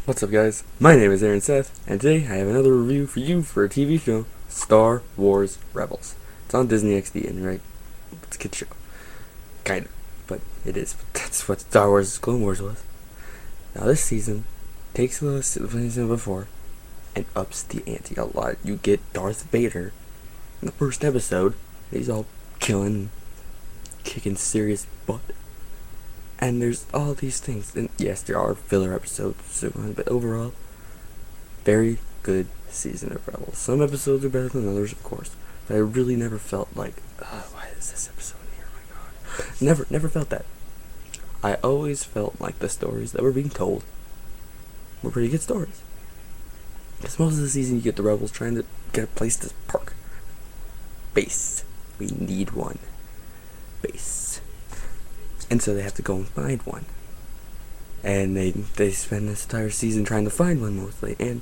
What's up, guys? My name is Aaron Seth, and today I have another review for you for a TV show, Star Wars Rebels. It's on Disney XD, and it's a kid show. Kinda, but it is. That's what Star Wars Clone Wars was. Now this season takes the season before and ups the ante a lot. You get Darth Vader in the first episode. He's all killing, kicking serious butt. And there's all these things, and yes, there are filler episodes, but overall, very good season of Rebels. Some episodes are better than others, of course, but I really never felt like, why is this episode here? Oh my god. Never felt that. I always felt like the stories that were being told were pretty good stories. Because most of the season you get the Rebels trying to get a place to park. Base. We need one. Base. And so they have to go and find one. And they spend this entire season trying to find one mostly. And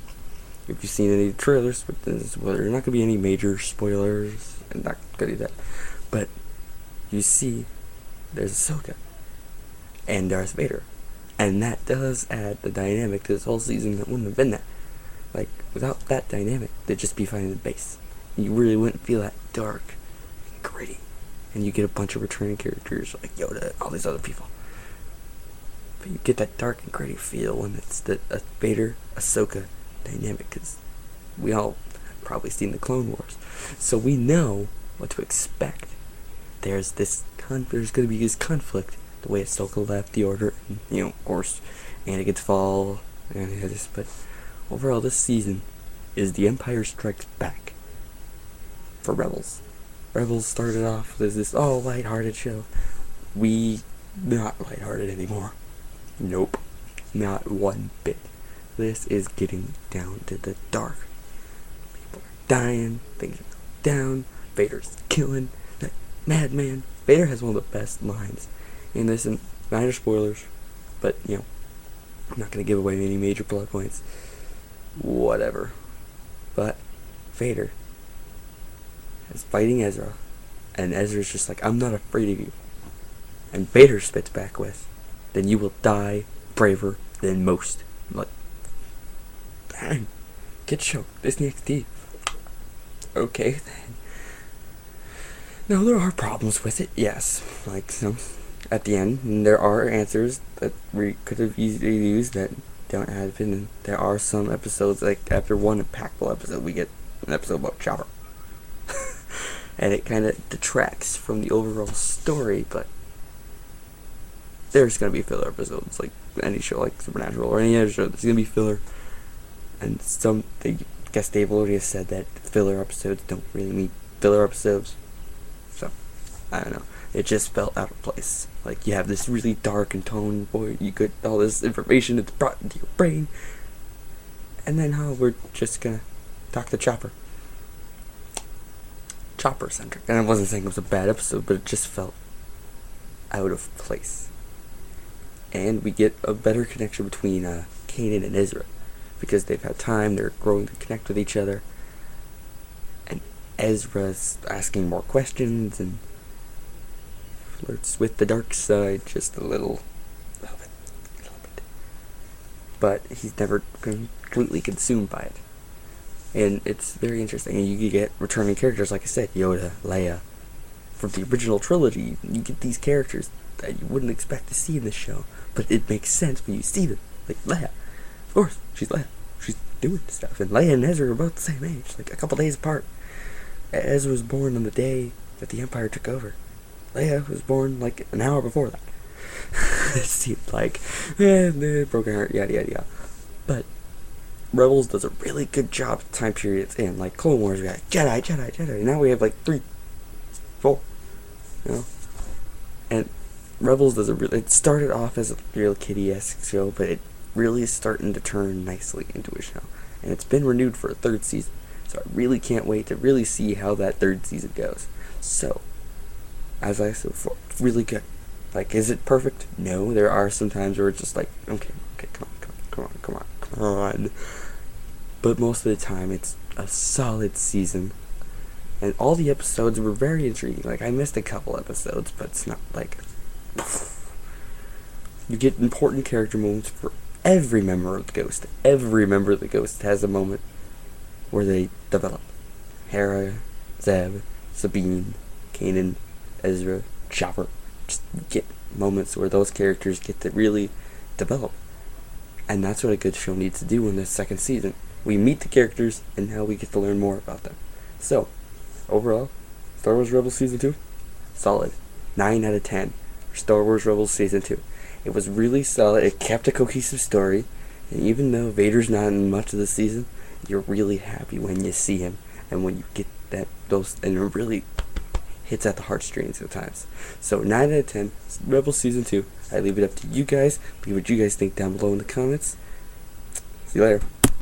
if you've seen any trailers, but there's not going to be any major spoilers, and not going to do that. But you see, there's Ahsoka and Darth Vader. And that does add the dynamic to this whole season that wouldn't have been there. Like, without that dynamic, they'd just be finding the base. You really wouldn't feel that dark and gritty. And you get a bunch of returning characters like Yoda and all these other people. But you get that dark and gritty feel when it's the Vader-Ahsoka dynamic, because we all have probably seen the Clone Wars. So we know what to expect. There's going to be this conflict, the way Ahsoka left the Order, and, of course, Anakin's fall, and this, but overall this season is The Empire Strikes Back for Rebels. Rebels started off as this lighthearted show. Not lighthearted anymore. Nope. Not one bit. This is getting down to the dark. People are dying, things are down, Vader's killing, that madman. Vader has one of the best lines in this, and minor spoilers, but, I'm not going to give away any major plot points. Whatever. But Vader is fighting Ezra, and Ezra's just like, I'm not afraid of you. And Vader spits back with, then you will die braver than most. I'm like, dang, kid show, Disney XD. Okay then. Now there are problems with it, yes. Like, at the end, there are answers that we could have easily used that don't happen. And there are some episodes, like after one impactful episode, we get an episode about Chopper. And it kind of detracts from the overall story, but there's going to be filler episodes, like any show like Supernatural or any other show. There's going to be filler, and I guess Dave Filoni has said that filler episodes don't really mean filler episodes. So, I don't know. It just felt out of place. Like, you have this really dark and tone, you get all this information that's brought into your brain, and then we're just going to talk to Chopper. Chopper centric. And I wasn't saying it was a bad episode, but it just felt out of place. And we get a better connection between Kanan and Ezra, because they've had time, they're growing to connect with each other, and Ezra's asking more questions and flirts with the dark side just a little bit. But he's never completely consumed by it. And it's very interesting. And you get returning characters, like I said, Yoda, Leia. From the original trilogy, you get these characters that you wouldn't expect to see in this show. But it makes sense when you see them. Like Leia. Of course, she's Leia. She's doing stuff. And Leia and Ezra are about the same age, like a couple days apart. Ezra was born on the day that the Empire took over. Leia was born like an hour before that. It seemed like, broken heart, yada yada yada. But Rebels does a really good job at time periods in. Like Clone Wars, we got Jedi. Now we have like 3, 4, And Rebels it started off as a real kiddie-esque show, but it really is starting to turn nicely into a show. And it's been renewed for a 3rd season. So I really can't wait to really see how that 3rd season goes. So, as I said before, it's really good. Like, is it perfect? No, there are some times where it's just like, okay, come on. But most of the time, it's a solid season. And all the episodes were very intriguing. Like, I missed a couple episodes, but it's not like... You get important character moments for every member of the Ghost has a moment where they develop. Hera, Zeb, Sabine, Kanan, Ezra, Chopper. Just get moments where those characters get to really develop. And that's what a good show needs to do in this second season. We meet the characters, and now we get to learn more about them. So, overall, Star Wars Rebels Season 2, solid. 9 out of 10 for Star Wars Rebels Season 2. It was really solid. It kept a cohesive story. And even though Vader's not in much of the season, you're really happy when you see him. And when you get and it really hits at the heartstrings at times. So 9 out of 10, Rebels Season 2. I leave it up to you guys. Leave what you guys think down below in the comments. See you later.